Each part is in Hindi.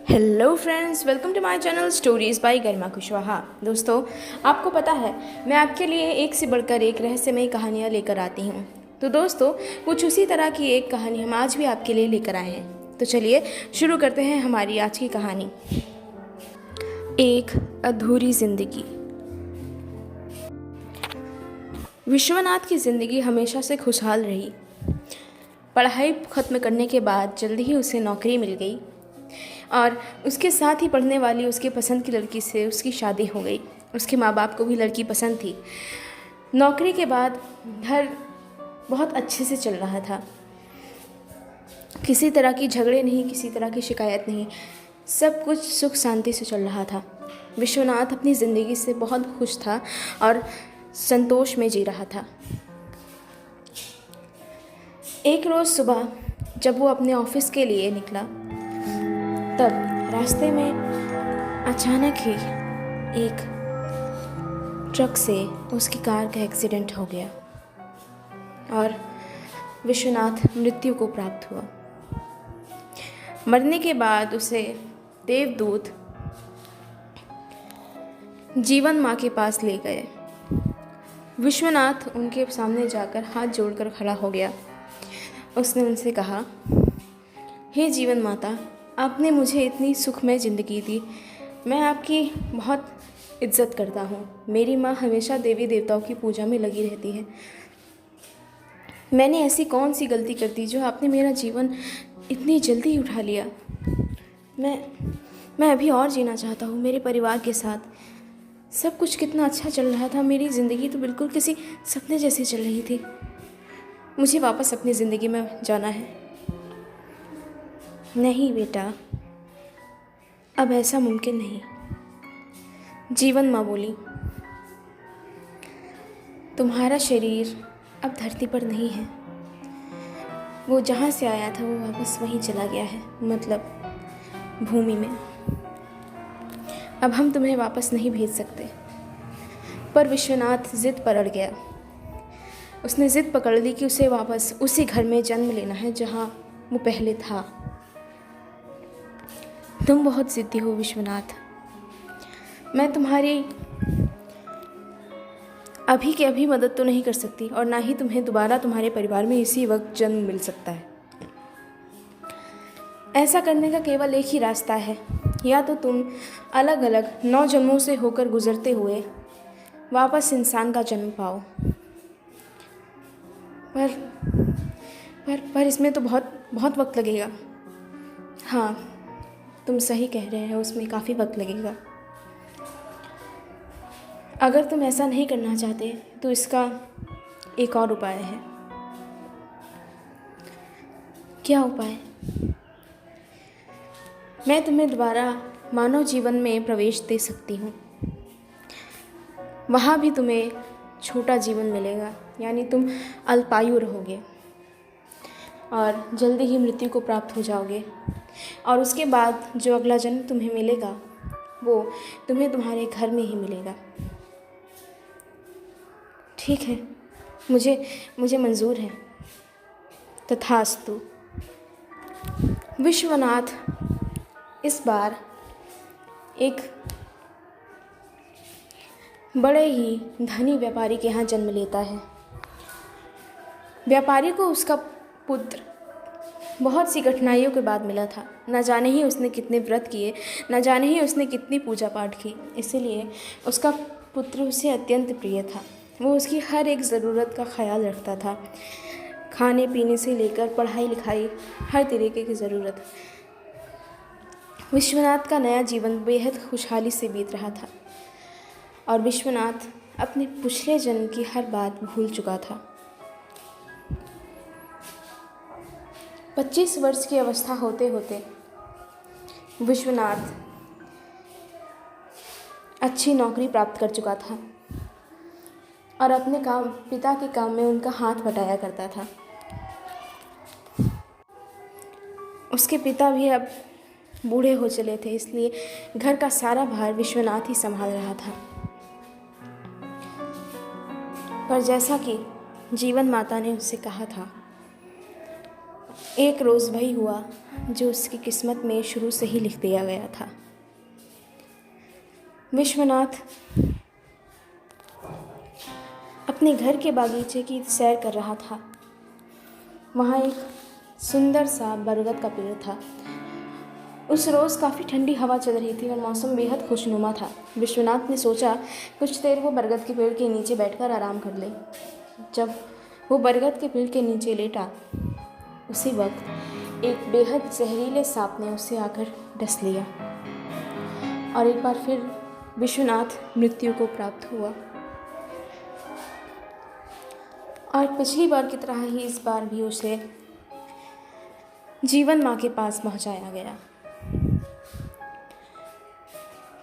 Hello friends, welcome to my channel stories by Garima Kushwaha. दोस्तों, आपको पता है मैं आपके लिए एक से बढ़कर एक रहस्यमयी कहानियाँ लेकर आती हूँ। तो दोस्तों, कुछ उसी तरह की एक कहानी हम आज भी आपके लिए लेकर आए हैं। तो चलिए शुरू करते हैं हमारी आज की कहानी। एक अधूरी जिंदगी। विश्वनाथ की ज़िंदगी हमेशा से खुशहाल रही। पढ़ाई ख़त्म करने के बाद जल्दी ही उसे नौकरी मिल गई और उसके साथ ही पढ़ने वाली उसके पसंद की लड़की से उसकी शादी हो गई। उसके माँ बाप को भी लड़की पसंद थी। नौकरी के बाद घर बहुत अच्छे से चल रहा था। किसी तरह की झगड़े नहीं, किसी तरह की शिकायत नहीं, सब कुछ सुख शांति से चल रहा था। विश्वनाथ अपनी ज़िंदगी से बहुत खुश था और संतोष में जी रहा था। एक रोज़ सुबह जब वो अपने ऑफिस के लिए निकला, तब रास्ते में अचानक ही एक ट्रक से उसकी कार का एक्सीडेंट हो गया और विश्वनाथ मृत्यु को प्राप्त हुआ। मरने के बाद उसे देवदूत जीवन माँ के पास ले गए। विश्वनाथ उनके सामने जाकर हाथ जोड़कर खड़ा हो गया। उसने उनसे कहा, हे जीवन माता, आपने मुझे इतनी सुखमय ज़िंदगी दी। मैं आपकी बहुत इज्जत करता हूँ। मेरी माँ हमेशा देवी देवताओं की पूजा में लगी रहती है। मैंने ऐसी कौन सी गलती कर दी जो आपने मेरा जीवन इतनी जल्दी उठा लिया। मैं अभी और जीना चाहता हूँ मेरे परिवार के साथ। सब कुछ कितना अच्छा चल रहा था। मेरी ज़िंदगी तो बिल्कुल किसी सपने जैसे चल रही थी। मुझे वापस अपनी ज़िंदगी में जाना है। नहीं बेटा, अब ऐसा मुमकिन नहीं, जीवन माँ बोली। तुम्हारा शरीर अब धरती पर नहीं है। वो जहाँ से आया था वो वापस वहीं चला गया है, मतलब भूमि में। अब हम तुम्हें वापस नहीं भेज सकते। पर विश्वनाथ जिद पर अड़ गया। उसने जिद पकड़ ली कि उसे वापस उसी घर में जन्म लेना है जहाँ वो पहले था। तुम बहुत ज़िद्दी हो विश्वनाथ। मैं तुम्हारी अभी के अभी मदद तो नहीं कर सकती और ना ही तुम्हें दोबारा तुम्हारे परिवार में इसी वक्त जन्म मिल सकता है। ऐसा करने का केवल एक ही रास्ता है, या तो तुम अलग अलग 9 जन्मों से होकर गुजरते हुए वापस इंसान का जन्म पाओ। पर इसमें तो बहुत बहुत वक्त लगेगा। हाँ, तुम सही कह रहे हैं, उसमें काफ़ी वक्त लगेगा। अगर तुम ऐसा नहीं करना चाहते तो इसका एक और उपाय है। क्या उपाय? मैं तुम्हें दोबारा मानव जीवन में प्रवेश दे सकती हूँ। वहाँ भी तुम्हें छोटा जीवन मिलेगा, यानी तुम अल्पायु रहोगे और जल्दी ही मृत्यु को प्राप्त हो जाओगे। और उसके बाद जो अगला जन्म तुम्हें मिलेगा वो तुम्हें तुम्हारे घर में ही मिलेगा। ठीक है, मुझे मंजूर है। तथास्तु। विश्वनाथ इस बार एक बड़े ही धनी व्यापारी के यहाँ जन्म लेता है। व्यापारी को उसका पुत्र बहुत सी कठिनाइयों के बाद मिला था। न जाने ही उसने कितने व्रत किए, न जाने ही उसने कितनी पूजा पाठ की। इसीलिए उसका पुत्र उसे अत्यंत प्रिय था। वो उसकी हर एक ज़रूरत का ख्याल रखता था, खाने पीने से लेकर पढ़ाई लिखाई, हर तरीके की ज़रूरत। विश्वनाथ का नया जीवन बेहद खुशहाली से बीत रहा था और विश्वनाथ अपने पिछले जन्म की हर बात भूल चुका था। 25 वर्ष की अवस्था होते होते विश्वनाथ अच्छी नौकरी प्राप्त कर चुका था और अपने पिता के काम में उनका हाथ बटाया करता था। उसके पिता भी अब बूढ़े हो चले थे, इसलिए घर का सारा भार विश्वनाथ ही संभाल रहा था। पर जैसा कि जीवन माता ने उससे कहा था एक रोज़ वही हुआ जो उसकी किस्मत में शुरू से ही लिख दिया गया था। विश्वनाथ अपने घर के बागीचे की सैर कर रहा था। वहाँ एक सुंदर सा बरगद का पेड़ था। उस रोज़ काफ़ी ठंडी हवा चल रही थी और मौसम बेहद खुशनुमा था। विश्वनाथ ने सोचा कुछ देर वो बरगद के पेड़ के नीचे बैठकर आराम कर ले। जब वो बरगद के पेड़ के नीचे लेटा, उसी वक्त एक बेहद जहरीले सांप ने उसे आकर डस लिया और एक बार फिर विश्वनाथ मृत्यु को प्राप्त हुआ। और पिछली बार की तरह ही इस बार भी उसे जीवन माँ के पास पहुँचाया गया।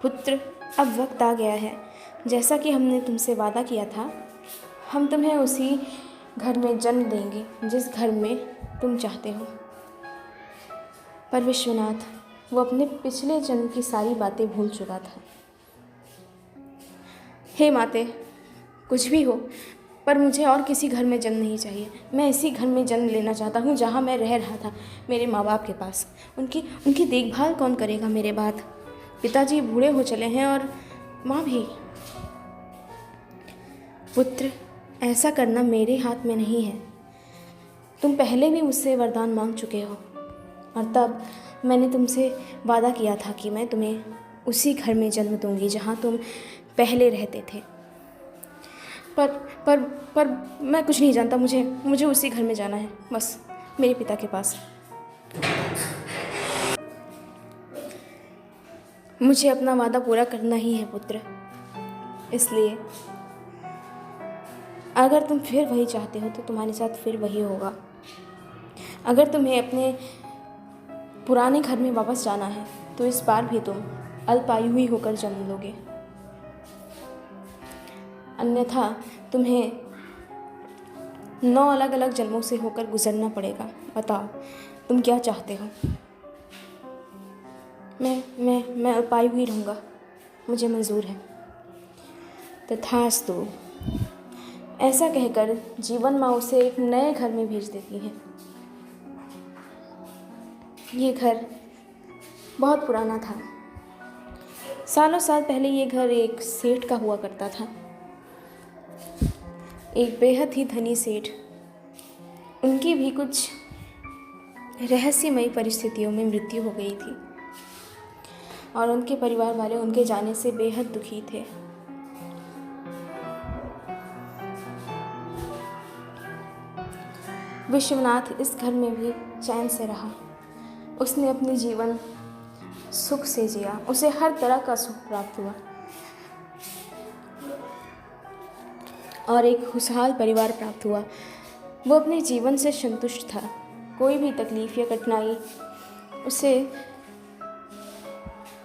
पुत्र, अब वक्त आ गया है। जैसा कि हमने तुमसे वादा किया था, हम तुम्हें उसी घर में जन्म देंगे जिस घर में तुम चाहते हो। पर विश्वनाथ वो अपने पिछले जन्म की सारी बातें भूल चुका था। हे माते, कुछ भी हो, पर मुझे और किसी घर में जन्म नहीं चाहिए। मैं इसी घर में जन्म लेना चाहता हूँ जहाँ मैं रह रहा था, मेरे माँ बाप के पास। उनकी देखभाल कौन करेगा मेरे बाद? पिताजी बूढ़े हो चले हैं और माँ भी। पुत्र, ऐसा करना मेरे हाथ में नहीं है। तुम पहले भी मुझसे वरदान मांग चुके हो और तब मैंने तुमसे वादा किया था कि मैं तुम्हें उसी घर में जन्म दूंगी जहाँ तुम पहले रहते थे। पर मैं कुछ नहीं जानता। मुझे उसी घर में जाना है, बस मेरे पिता के पास। मुझे अपना वादा पूरा करना ही है पुत्र। इसलिए अगर तुम फिर वही चाहते हो तो तुम्हारे साथ फिर वही होगा। अगर तुम्हें अपने पुराने घर में वापस जाना है तो इस बार भी तुम अल्पायु ही होकर जन्म लोगे, अन्यथा तुम्हें 9 अलग अलग जन्मों से होकर गुजरना पड़ेगा। बताओ तुम क्या चाहते हो? मैं अल्पायु ही रहूँगा, मुझे मंजूर है। तथास्तु। ऐसा कहकर जीवन माँ उसे एक नए घर में भेज देती है। ये घर बहुत पुराना था। सालों साल पहले ये घर एक सेठ का हुआ करता था। एक बेहद ही धनी सेठ। उनकी भी कुछ रहस्यमयी परिस्थितियों में मृत्यु हो गई थी और उनके परिवार वाले उनके जाने से बेहद दुखी थे। विश्वनाथ इस घर में भी चैन से रहा। उसने अपने जीवन सुख से जिया। उसे हर तरह का सुख प्राप्त हुआ और एक खुशहाल परिवार प्राप्त हुआ। वो अपने जीवन से संतुष्ट था। कोई भी तकलीफ या कठिनाई उसे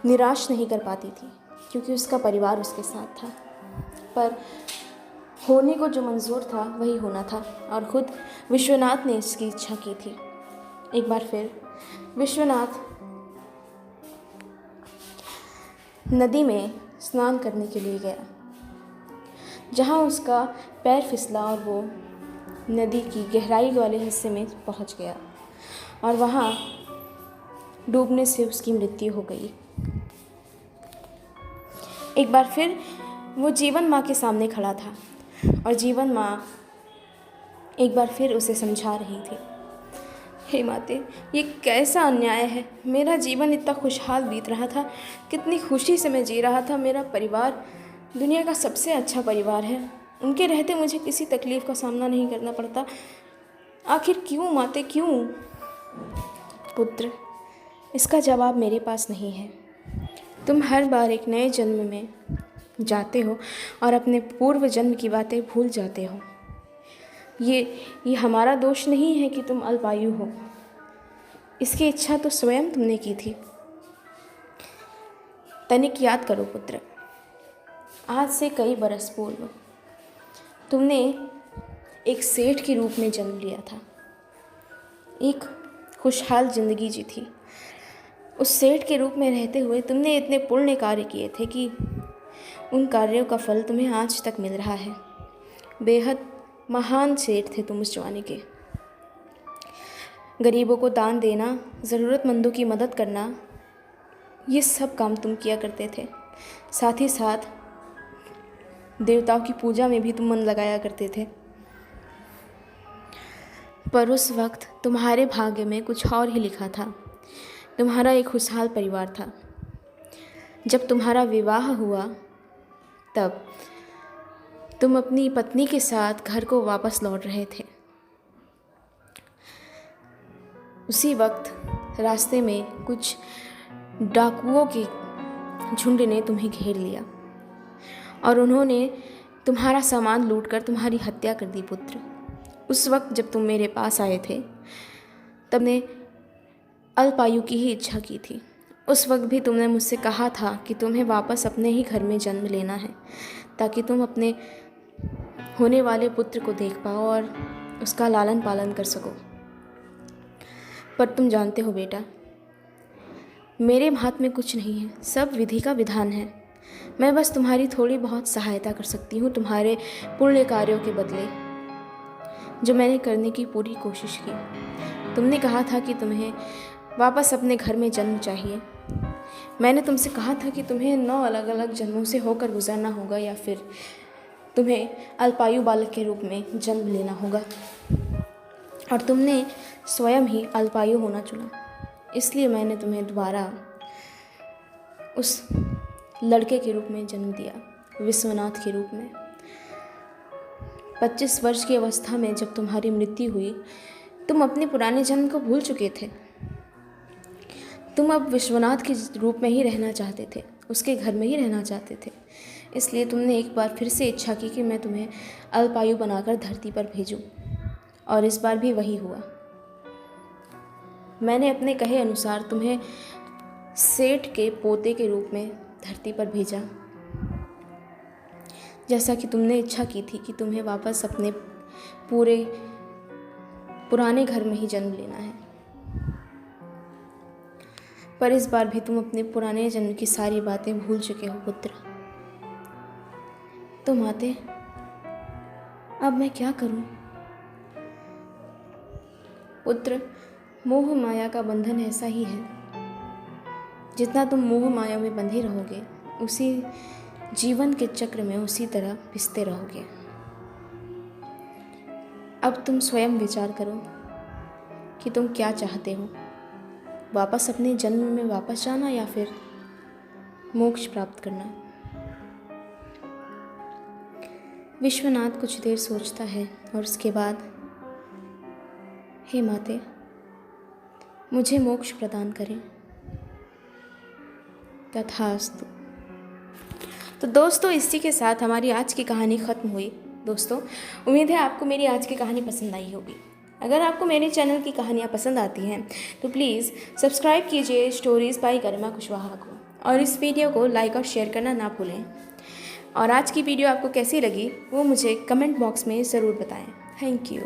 निराश नहीं कर पाती थी क्योंकि उसका परिवार उसके साथ था। पर होने को जो मंजूर था वही होना था और खुद विश्वनाथ ने इसकी इच्छा की थी। एक बार फिर विश्वनाथ नदी में स्नान करने के लिए गया, जहाँ उसका पैर फिसला और वो नदी की गहराई वाले हिस्से में पहुँच गया और वहाँ डूबने से उसकी मृत्यु हो गई। एक बार फिर वो जीवन माँ के सामने खड़ा था और जीवन माँ एक बार फिर उसे समझा रही थी, हे माते, ये कैसा अन्याय है। मेरा जीवन इतना खुशहाल बीत रहा था, कितनी खुशी से मैं जी रहा था। मेरा परिवार दुनिया का सबसे अच्छा परिवार है। उनके रहते मुझे किसी तकलीफ़ का सामना नहीं करना पड़ता। आखिर क्यों माते, क्यों? पुत्र, इसका जवाब मेरे पास नहीं है। तुम हर बार एक नए जन्म में जाते हो और अपने पूर्व जन्म की बातें भूल जाते हो। ये हमारा दोष नहीं है कि तुम अल्पायु हो। इसकी इच्छा तो स्वयं तुमने की थी। तनिक याद करो पुत्र, आज से कई बरस पूर्व तुमने एक सेठ के रूप में जन्म लिया था। एक खुशहाल जिंदगी जी थी। उस सेठ के रूप में रहते हुए तुमने इतने पुण्य कार्य किए थे कि उन कार्यों का फल तुम्हें आज तक मिल रहा है। बेहद महान सेठ थे तुम उस जमाने के। गरीबों को दान देना, ज़रूरतमंदों की मदद करना, ये सब काम तुम किया करते थे। साथ ही साथ देवताओं की पूजा में भी तुम मन लगाया करते थे। पर उस वक्त तुम्हारे भाग्य में कुछ और ही लिखा था। तुम्हारा एक खुशहाल परिवार था। जब तुम्हारा विवाह हुआ तब तुम अपनी पत्नी के साथ घर को वापस लौट रहे थे। उसी वक्त रास्ते में कुछ डाकुओं के झुंड ने तुम्हें घेर लिया और उन्होंने तुम्हारा सामान लूटकर तुम्हारी हत्या कर दी पुत्र। उस वक्त जब तुम मेरे पास आए थे तब ने अल्पायु की ही इच्छा की थी। उस वक्त भी तुमने मुझसे कहा था कि तुम्हें वापस अपने ही घर में जन्म लेना है ताकि तुम अपने होने वाले पुत्र को देख पाओ और उसका लालन पालन कर सको। पर तुम जानते हो बेटा, मेरे हाथ में कुछ नहीं है, सब विधि का विधान है। मैं बस तुम्हारी थोड़ी बहुत सहायता कर सकती हूँ तुम्हारे पुण्य कार्यों के बदले, जो मैंने करने की पूरी कोशिश की। तुमने कहा था कि तुम्हें वापस अपने घर में जन्म चाहिए। मैंने तुमसे कहा था कि तुम्हें 9 अलग अलग जन्मों से होकर गुजरना होगा या फिर तुम्हें अल्पायु बालक के रूप में जन्म लेना होगा, और तुमने स्वयं ही अल्पायु होना चुना। इसलिए मैंने तुम्हें दोबारा उस लड़के के रूप में जन्म दिया, विश्वनाथ के रूप में। 25 वर्ष की अवस्था में जब तुम्हारी मृत्यु हुई, तुम अपने पुराने जन्म को भूल चुके थे। तुम अब विश्वनाथ के रूप में ही रहना चाहते थे, उसके घर में ही रहना चाहते थे। इसलिए तुमने एक बार फिर से इच्छा की कि मैं तुम्हें अल्पायु बनाकर धरती पर भेजूं, और इस बार भी वही हुआ। मैंने अपने कहे अनुसार तुम्हें सेठ के पोते के रूप में धरती पर भेजा, जैसा कि तुमने इच्छा की थी कि तुम्हें वापस अपने पूरे पुराने घर में ही जन्म लेना है। पर इस बार भी तुम अपने पुराने जन्म की सारी बातें भूल चुके हो पुत्र। तो माते, अब मैं क्या करूं? पुत्र, मोह माया का बंधन ऐसा ही है। जितना तुम मोह माया में बंधे रहोगे, उसी जीवन के चक्र में उसी तरह पिसते रहोगे। अब तुम स्वयं विचार करो कि तुम क्या चाहते हो, वापस अपने जन्म में वापस जाना या फिर मोक्ष प्राप्त करना। विश्वनाथ कुछ देर सोचता है और उसके बाद, हे माते, मुझे मोक्ष प्रदान करें। तथास्तु। तो दोस्तों, इसी के साथ हमारी आज की कहानी ख़त्म हुई। दोस्तों, उम्मीद है आपको मेरी आज की कहानी पसंद आई होगी। अगर आपको मेरे चैनल की कहानियाँ पसंद आती हैं तो प्लीज़ सब्सक्राइब कीजिए स्टोरीज़ बाय गरिमा कुशवाहा को, और इस वीडियो को लाइक और शेयर करना ना भूलें। और आज की वीडियो आपको कैसी लगी वो मुझे कमेंट बॉक्स में ज़रूर बताएं। Thank you.